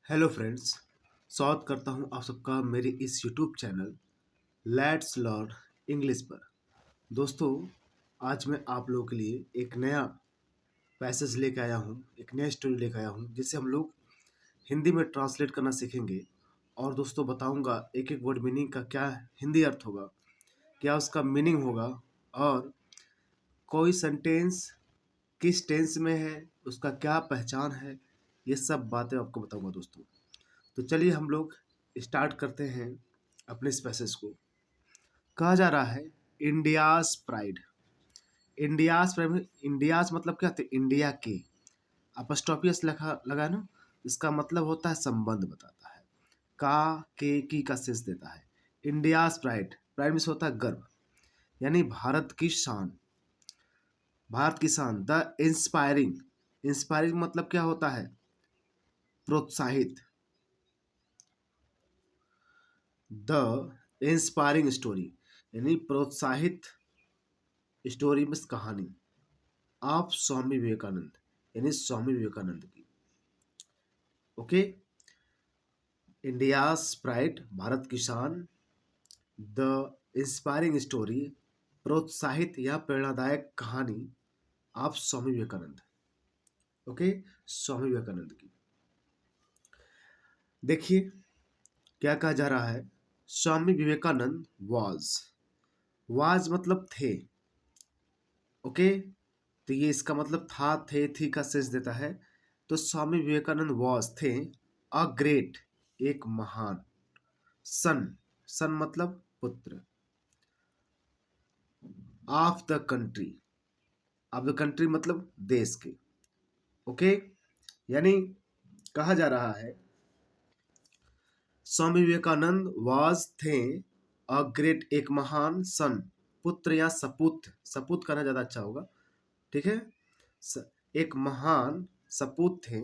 Hello friends. स्वागत करता हूं आप सबका मेरे इस YouTube channel let's learn English पर। दोस्तों, आज मैं आप लोगों के लिए एक नया पैसेज लेकर आया हूं, एक नया स्टोरी लेकर आया हूं जिसे हम लोग हिंदी में ट्रांसलेट करना सीखेंगे। और दोस्तों बताऊंगा एक एक वर्ड मीनिंग का क्या हिंदी अर्थ होगा, क्या उसका मीनिंग होगा, और कोई सेंटेंस किस टेंस में है, उसका क्या पहचान है, ये सब बातें आपको बताऊंगा दोस्तों। तो चलिए हम लोग स्टार्ट करते हैं अपने इस पैसेज को। कहा जा रहा है India's pride. India's pride, India's मतलब क्या होता है? इंडिया के। अपस्टॉपियस लगा लगा ना, इसका मतलब होता है संबंध बताता है। का के की का सेंस देता है। इंडियाज प्राइड, प्राइड मीन्स होता है गर्व, यानी भारत की शान। भारत की शान। द इंस्पायरिंग, इंस्पायरिंग मतलब क्या होता है? प्रोत्साहित। द इंस्पायरिंग स्टोरी यानी प्रोत्साहित स्टोरी मीन्स कहानी ऑफ स्वामी विवेकानंद, यानी स्वामी विवेकानंद की। ओके। इंडियाज प्राइड, भारत की शान। द इंस्पायरिंग स्टोरी, प्रोत्साहित या प्रेरणादायक कहानी ऑफ स्वामी विवेकानंद। ओके, स्वामी विवेकानंद की। देखिए क्या कहा जा रहा है। स्वामी विवेकानंद वाज मतलब थे। ओके, तो ये इसका मतलब था, थे, थी का सेंस देता है। तो स्वामी विवेकानंद वाज थे अ ग्रेट, एक महान। सन, सन मतलब पुत्र। Of the country, of the country मतलब देश के। ओके, यानी कहा जा रहा है स्वामी विवेकानंद वाज थे अ ग्रेट, एक महान सन, पुत्र या सपूत, सपूत कहना ज्यादा अच्छा होगा। ठीक है। एक महान सपूत थे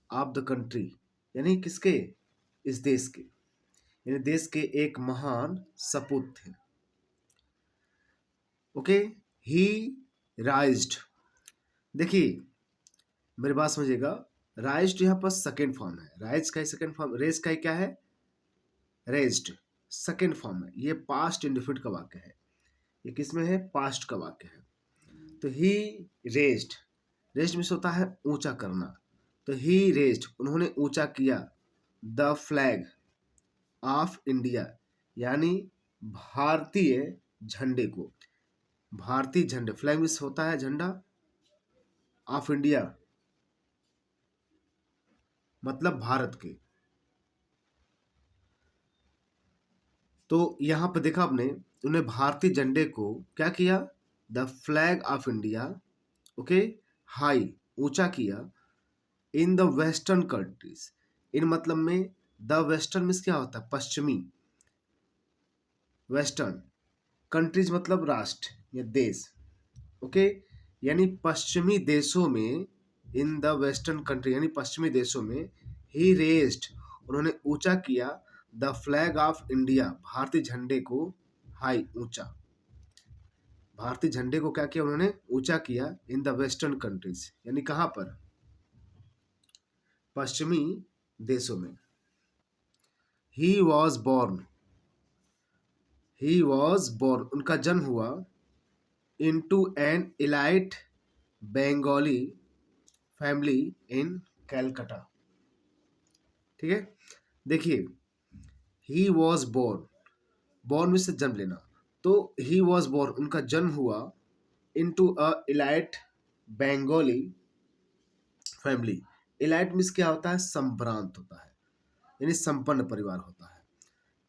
ऑफ द कंट्री, यानी किसके? इस देश के, यानी देश के एक महान सपूत थे। ओके। ही राइज्ड, देखिए मेरी बात समझिएगा। राइज्ड यहाँ पर सेकेंड फॉर्म है। राइज का ही सेकेंड फॉर्म, रेज का ही क्या है? रेज्ड, सेकेंड फॉर्म है। ये पास्ट इंडिफिनिट का वाक्य है। ये किसमें है? पास्ट का वाक्य है। तो ही रेज्ड, रेज्ड मीन्स होता है ऊंचा करना। तो ही रेज्ड, उन्होंने ऊंचा किया, द फ्लैग ऑफ इंडिया, यानी भारतीय झंडे को। भारतीय झंडे, फ्लैग मीन्स होता है झंडा, ऑफ इंडिया मतलब भारत के। तो यहां पर देखा आपने, उन्हें भारतीय झंडे को क्या किया? The flag of India, okay, high, ऊंचा किया, इन द वेस्टर्न कंट्रीज। इन मतलब में द वेस्टर्न मीन्स क्या होता है? पश्चिमी। वेस्टर्न कंट्रीज मतलब राष्ट्र या देश। ओके, यानी पश्चिमी देशों में, इन द वेस्टर्न कंट्री यानी पश्चिमी देशों में, ही रेज्ड, उन्होंने ऊंचा किया, द फ्लैग ऑफ इंडिया, भारतीय झंडे को, हाई, ऊंचा। भारतीय झंडे को क्या किया? उन्होंने ऊंचा किया, इन द वेस्टर्न कंट्रीज, यानी कहां पर? पश्चिमी देशों में। He was born, he was born, उनका जन्म हुआ, into an elite Bengali family in Calcutta. ठीक है। देखिए, ही वॉज बोर्न, बोर्न में से जन्म लेना, तो ही वॉज बोर्न, उनका जन्म हुआ, into a elite Bengali family. Elite means क्या होता है? संभ्रांत होता है, यानी संपन्न परिवार होता है।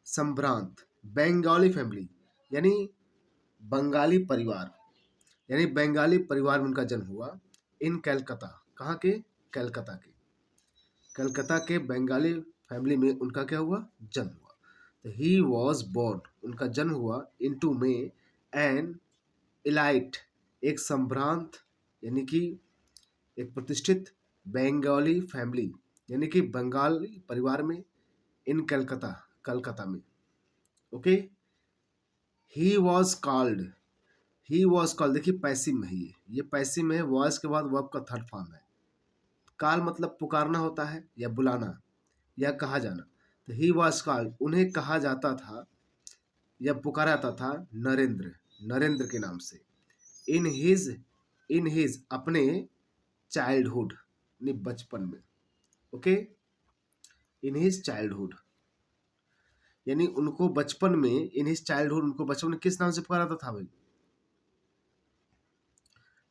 संभ्रांत, बंगाली फैमिली यानी बंगाली परिवार, यानी बंगाली परिवार में उनका जन्म हुआ। इन कैलकाता, कहाँ के? कैलकाता के। कलकत्ता के बंगाली फैमिली में उनका क्या हुआ? जन्म हुआ। तो ही वॉज बोर्न, उनका जन्म हुआ, इनटू में एन इलाइट, एक संभ्रांत यानी कि एक प्रतिष्ठित बंगाली फैमिली, यानी कि बंगाली परिवार में, इन कलकत्ता, कलकत्ता में। Okay. He was called, he was called, देखिए पैसिव में है, ये पैसिव में है, वॉज के बाद वर्ब का थर्ड फॉर्म है। कॉल मतलब पुकारना होता है या बुलाना, या कहा जाना। तो ही वॉज कॉल्ड, उन्हें कहा जाता था या पुकारा जाता था नरेंद्र, नरेंद्र के नाम से। इन हिज, इन हिज अपने चाइल्डहुड, यानी बचपन में। ओके, इन हिज चाइल्डहुड यानी उनको बचपन में, इन हिज चाइल्डहुड उनको बचपन में किस नाम से पुकारा जाता था भाई?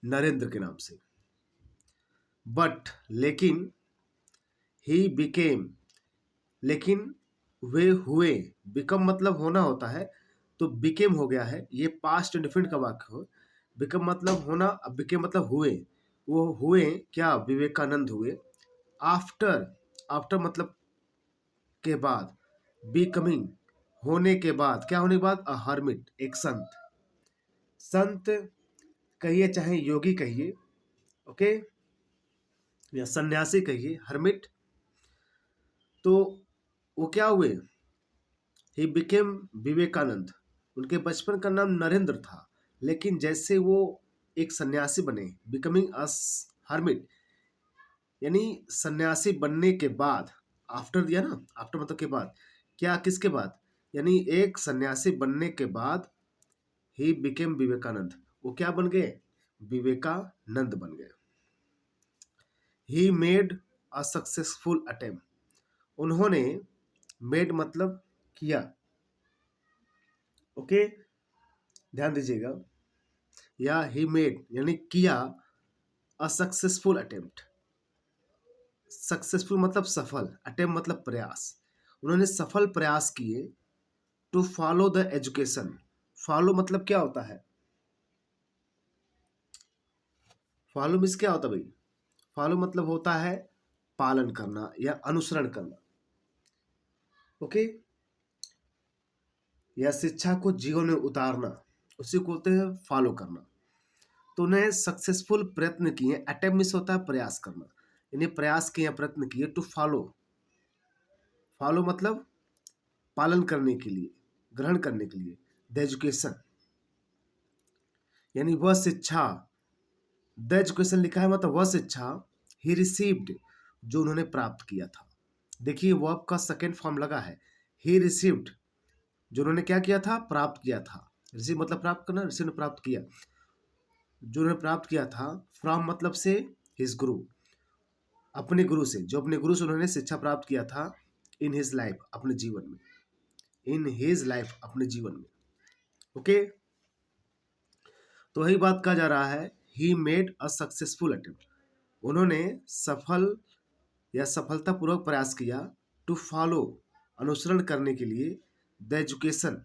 नरेंद्र के नाम से। बट लेकिन, ही बिकेम, लेकिन वे हुए, बिकम मतलब होना होता है, तो बिकेम हो गया है, ये पास्ट इंडेफिनिट का वाक्य हो। बिकम मतलब होना, अब बिकेम मतलब हुए, वो हुए क्या? विवेकानंद हुए। आफ्टर, आफ्टर मतलब के बाद, बिकमिंग होने के बाद, क्या होने के बाद? अ हर्मिट, एक संत। संत कहिए चाहे योगी कहिए, ओके, या सन्यासी कहिए, हर्मिट। तो वो क्या हुए? He became Vivekananda. उनके बचपन का नाम नरेंद्र था, लेकिन जैसे वो एक सन्यासी बने, बिकमिंग अ हर्मिट, यानी सन्यासी बनने के बाद, आफ्टर दिया ना, आफ्टर मतलब के बाद, क्या किसके बाद? यानी एक सन्यासी बनने के बाद ही बिकेम विवेकानंद, वो क्या बन गए? विवेकानंद बन गए। He made a successful attempt, उन्होंने, मेड मतलब किया, ओके, ध्यान दीजिएगा, या ही मेड यानी किया, अ सक्सेसफुल अटेम्प्ट, सक्सेसफुल मतलब सफल, अटेम्प्ट मतलब प्रयास, उन्होंने सफल प्रयास किए। To follow the education, follow मतलब क्या होता है? फॉलो मीन्स क्या होता है भाई? फॉलो मतलब होता है पालन करना या अनुसरण करना, ओके, या शिक्षा को जीवन में उतारना, उसी को होते हैं फॉलो करना। तो उन्हें सक्सेसफुल प्रयत्न किए, अटेम्प्ट मीन्स होता है प्रयास करना, यानी प्रयास किए, प्रयत्न किए। टू फॉलो, फॉलो मतलब पालन करने के लिए, ग्रहण करने के लिए। द एजुकेशन यानी वह शिक्षा, द एजुकेशन लिखा है मतलब वह शिक्षा, ही रिसीव्ड जो उन्होंने प्राप्त किया था। देखिए वर्ब का सेकेंड फॉर्म लगा है, ही रिसीव्ड, जो उन्होंने क्या किया था? प्राप्त किया था। रिसीव मतलब प्राप्त करना, रिसीव ने प्राप्त किया, जो उन्होंने प्राप्त किया था। फ्रॉम मतलब से हिज गुरु, अपने गुरु से, जो अपने गुरु से उन्होंने शिक्षा प्राप्त किया था। इन हिज लाइफ, अपने जीवन में, इन हिज लाइफ अपने जीवन में, ओके। तो वही बात कहा जा रहा है, he made a successful attempt, उन्होंने सफल या सफलतापूर्वक प्रयास किया। टू फॉलो अनुसरण करने के लिए। द एजुकेशन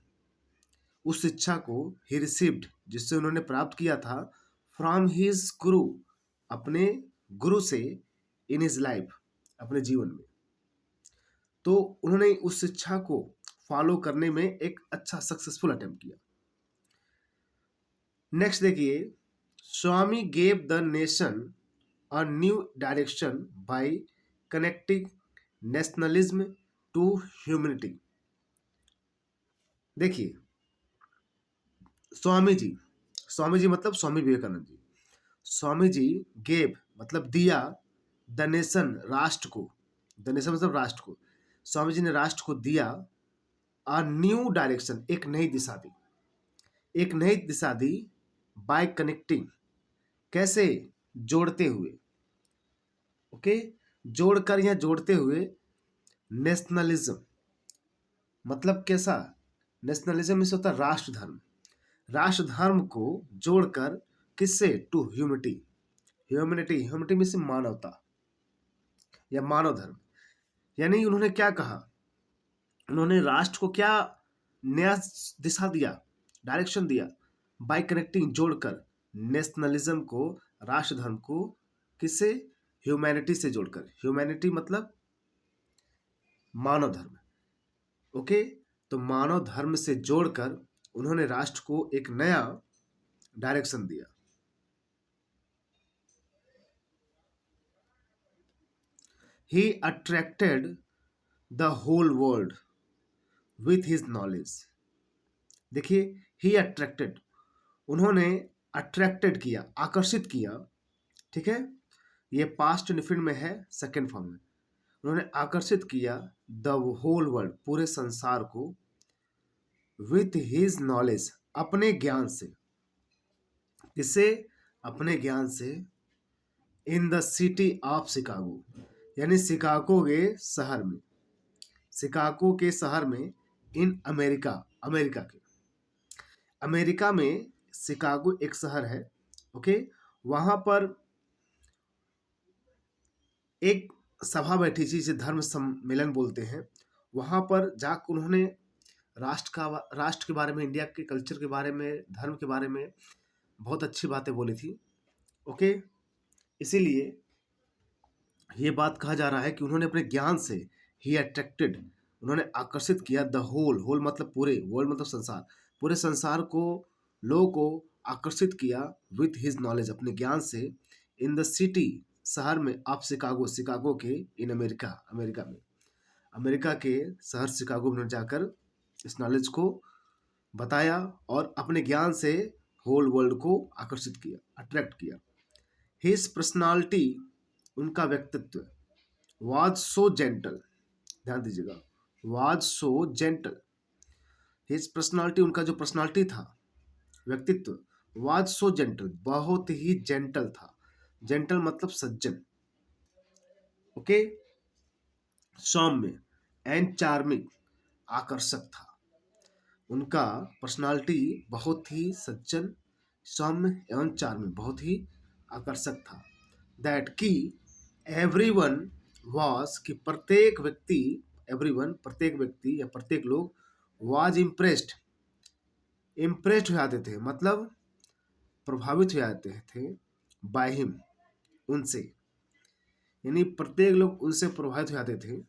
उस शिक्षा को, ही रिसीव्ड जिससे उन्होंने प्राप्त किया था। फ्रॉम हिज गुरु अपने गुरु से। इन हिज लाइफ अपने जीवन में, तो उन्होंने उस शिक्षा को फॉलो करने में एक अच्छा सक्सेसफुल अटेम्प्ट किया। नेक्स्ट देखिए, Swami gave the nation a new direction by connecting nationalism to humanity. देखिए स्वामी जी, स्वामी जी मतलब स्वामी विवेकानंद जी, स्वामी जी गेव मतलब दिया, द नेशन राष्ट्र को, द नेशन मतलब राष्ट्र को, स्वामी जी ने राष्ट्र को दिया, अ न्यू डायरेक्शन एक नई दिशा दी, एक नई दिशा दी। बाय कनेक्टिंग कैसे? जोड़ते हुए, ओके, जोड़कर या जोड़ते हुए। नेशनलिज्म मतलब कैसा? नेशनलिज्म में से होता है राष्ट्र धर्म, राष्ट्र धर्म को जोड़कर, किससे? टू ह्यूमनिटी, ह्यूमनिटी, ह्यूमनिटी में से मानवता या मानव धर्म। यानी उन्होंने क्या कहा? उन्होंने राष्ट्र को क्या नया दिशा दिया, डायरेक्शन दिया। बाय कनेक्टिंग जोड़कर, नेशनलिज्म को, राष्ट्र धर्म को, किससे? ह्यूमैनिटी से जोड़कर, ह्यूमैनिटी मतलब मानव धर्म, ओके। तो मानव धर्म से जोड़कर उन्होंने राष्ट्र को एक नया डायरेक्शन दिया। He attracted the whole world with his knowledge. देखिए, ही अट्रैक्टेड, उन्होंने अट्रैक्टेड किया, आकर्षित किया, ठीक है। ये पास्ट इंडेफिनिट में है, सेकेंड फॉर्म में। उन्होंने आकर्षित किया द होल वर्ल्ड, पूरे संसार को, विथ हिज नॉलेज, अपने ज्ञान से। किसे? अपने ज्ञान से। In the city of Chicago, यानी शिकागो के शहर में, शिकागो के शहर में, इन अमेरिका, अमेरिका के, अमेरिका में शिकागो एक शहर है। ओके, वहां पर एक सभा बैठी थी जिसे धर्म सम्मेलन बोलते हैं। वहां पर जाकर उन्होंने राष्ट्र के बारे में, इंडिया के कल्चर के बारे में, धर्म के बारे में बहुत अच्छी बातें बोली थी। ओके, इसीलिए ये बात कहा जा रहा है कि उन्होंने अपने ज्ञान से ही अट्रैक्टेड, उन्होंने आकर्षित किया द होल, होल मतलब पूरे, वर्ल्ड मतलब संसार, पूरे संसार को, लोगों को आकर्षित किया विथ हिज नॉलेज, अपने ज्ञान से, इन द सिटी, शहर में, ऑफ शिकागो, शिकागो के, इन अमेरिका, अमेरिका में, अमेरिका के शहर शिकागो में जाकर इस नॉलेज को बताया और अपने ज्ञान से होल वर्ल्ड को आकर्षित किया, अट्रैक्ट किया। हिज पर्सनालिटी, उनका व्यक्तित्व, वाज सो जेंटल, ध्यान दीजिएगा, was so gentle, his personality, उनका जो पर्सनालिटी था, व्यक्तित्व, वाज सो जेंटल, बहुत ही जेंटल था। जेंटल मतलब सज्जन। ओके, सौम्य, एंड चार्मिंग, आकर्षक था। उनका पर्सनालिटी बहुत ही सज्जन, सौम्य एवं चार्मिंग, बहुत ही आकर्षक था। दैट की एवरीवन वाज, कि प्रत्येक व्यक्ति, एवरीवन प्रत्येक व्यक्ति या प्रत्येक लोग, वाज इम्प्रेस्ड, इम्प्रेस्ड हो जाते थे, मतलब प्रभावित हो जाते थे, बाय हिम, उनसे, यानी प्रत्येक लोग उनसे प्रभावित हो जाते थे।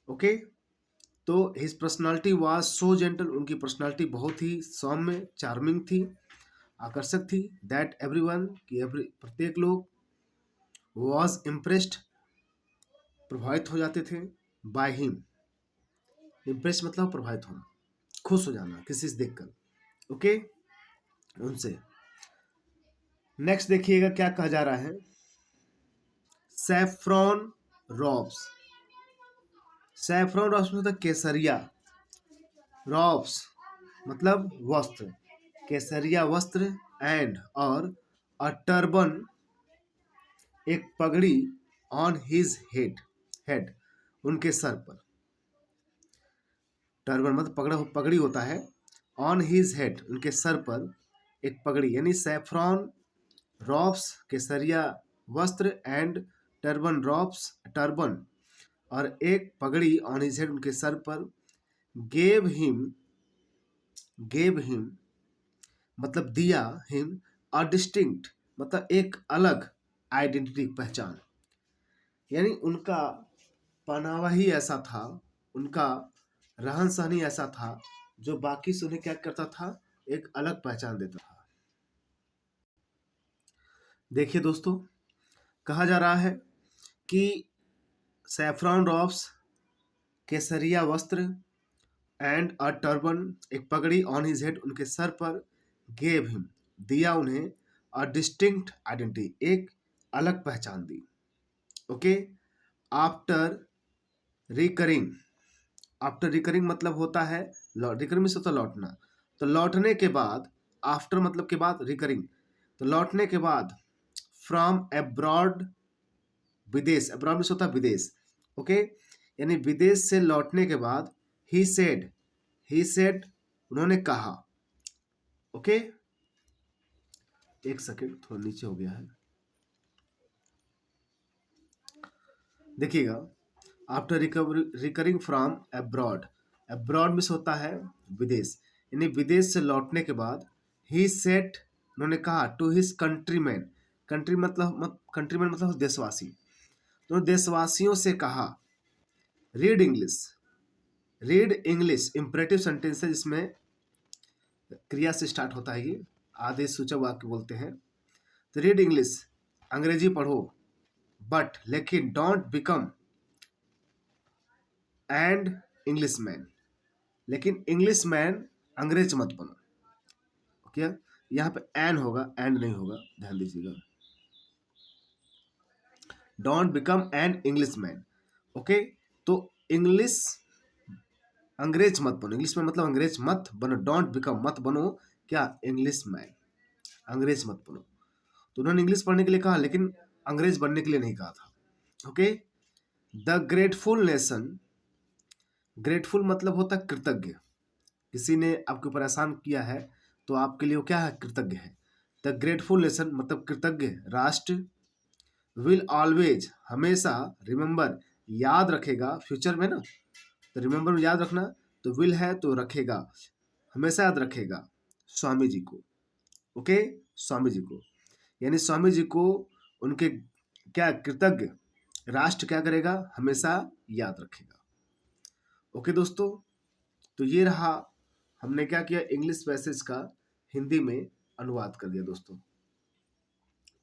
ओके, तो his personality was so gentle, उनकी पर्सनालिटी बहुत ही सौम्य, चार्मिंग थी, आकर्षक थी। दैट एवरीवन, कि प्रत्येक लोग, वाज इम्प्रेस्ड, प्रभावित हो जाते थे, बाय हिम, इम्प्रेस मतलब प्रभावित होना, खुश हो जाना किसी से देखकर। ओके, उनसे। नेक्स्ट देखिएगा क्या कहा जा रहा है। सैफ्रॉन रॉब्स, सैफ्रॉन रॉब्स मतलब केसरिया, रॉब्स मतलब वस्त्र, केसरिया वस्त्र, एंड और, अ टर्बन, एक पगड़ी, ऑन हिज हेड, हेड उनके सर पर, टर्बन मतलब पगड़ा, पगड़ी होता है, ऑन हिज हेड उनके सर पर एक पगड़ी, यानी सैफ्रॉन रॉब्स, केसरिया वस्त्र, एंड टर्बन रॉब्स, टर्बन और एक पगड़ी, ऑन हिज हेड उनके सर पर, गेव हिम, गेव हिम मतलब दिया, हिम अ डिस्टिंक्ट मतलब एक अलग आइडेंटिटी, पहचान, यानी उनका पहनावा ही ऐसा था, उनका रहन सहन ही ऐसा था जो बाकी से उन्हें क्या करता था, एक अलग पहचान देता था। देखिए दोस्तों, कहा जा रहा है कि सैफ्रॉन रॉब्स, केसरिया वस्त्र, एंड अ टर्बन एक पगड़ी, ऑन हिज हेड उनके सर पर, गेव हिम दिया उन्हें, अ डिस्टिंक्ट आइडेंटिटी एक अलग पहचान दी। Okay, after recurring, after recurring मतलब होता है रिकरिंग में होता लौटना, तो लौटने के बाद, आफ्टर मतलब के बाद, रिकरिंग तो लौटने के बाद, फ्रॉम एब्रॉड, विदेश, एब्रॉड में होता विदेश। ओके, यानी विदेश से लौटने के बाद, ही सेड, ही सेड उन्होंने कहा। ओके, एक सेकेंड थोड़ा नीचे हो गया है, देखिएगा, after recurring from abroad, abroad में होता है विदेश, यानी विदेश से लौटने के बाद, ही सेट उन्होंने कहा, टू हिज कंट्रीमैन, कंट्रीमैन मतलब देशवासी, तो देशवासियों से कहा, read English, read English imperative sentence है जिसमें क्रिया से स्टार्ट होता है, ये आदेश सूचक वाक्य बोलते हैं। तो रीड इंग्लिश, अंग्रेजी पढ़ो, बट लेकिन, don't become and English man, लेकिन इंग्लिश मैन अंग्रेज मत बनो। ओके, यहाँ पे एन होगा, एंड नहीं होगा, ध्यान दीजिएगा। Don't become an English man. Okay, तो इंग्लिश अंग्रेज मत बनो, इंग्लिश में मतलब अंग्रेज मत बनो, डोंट बिकम मत बनो क्या, इंग्लिश मैन, अंग्रेज मत बनो। तो उन्होंने इंग्लिश पढ़ने के लिए कहा, लेकिन अंग्रेज बनने के लिए नहीं कहा था। Okay, the grateful nation, grateful मतलब होता है कृतज्ञ, किसी ने आपके ऊपर एहसान किया है तो आपके लिए वो क्या है, कृतज्ञ है। द ग्रेटफुल नेशन मतलब कृतज्ञ राष्ट्र, विल ऑलवेज हमेशा, रिमेंबर याद रखेगा, फ्यूचर में ना, तो रिमेंबर में याद रखना, तो विल है तो रखेगा, हमेशा याद रखेगा स्वामी जी को। ओके, स्वामी जी को, यानी स्वामी जी को उनके क्या, कृतज्ञ राष्ट्र क्या करेगा, हमेशा याद रखेगा। ओके दोस्तों, तो ये रहा, हमने क्या किया, इंग्लिश पैसेज का हिंदी में अनुवाद कर दिया दोस्तों,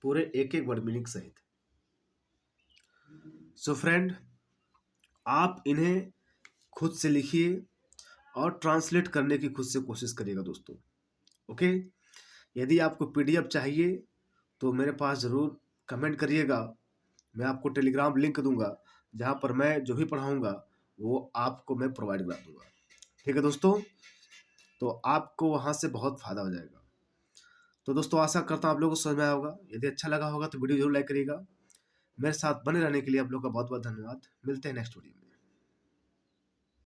पूरे एक एक वर्ड मीनिंग सहित। सो फ्रेंड, आप इन्हें खुद से लिखिए और ट्रांसलेट करने की खुद से कोशिश करिएगा दोस्तों। ओके, यदि आपको पीडीएफ चाहिए तो मेरे पास ज़रूर कमेंट करिएगा, मैं आपको टेलीग्राम लिंक दूंगा, जहाँ पर मैं जो भी पढ़ाऊंगा वो आपको मैं प्रोवाइड करा दूंगा। ठीक है दोस्तों, तो आपको वहाँ से बहुत फ़ायदा हो जाएगा। तो दोस्तों आशा करता हूँ आप लोगों को समझ में आया होगा, यदि अच्छा लगा होगा तो वीडियो जरूर लाइक करिएगा। मेरे साथ बने रहने के लिए आप लोग का बहुत बहुत धन्यवाद। मिलते हैं नेक्स्ट वीडियो में।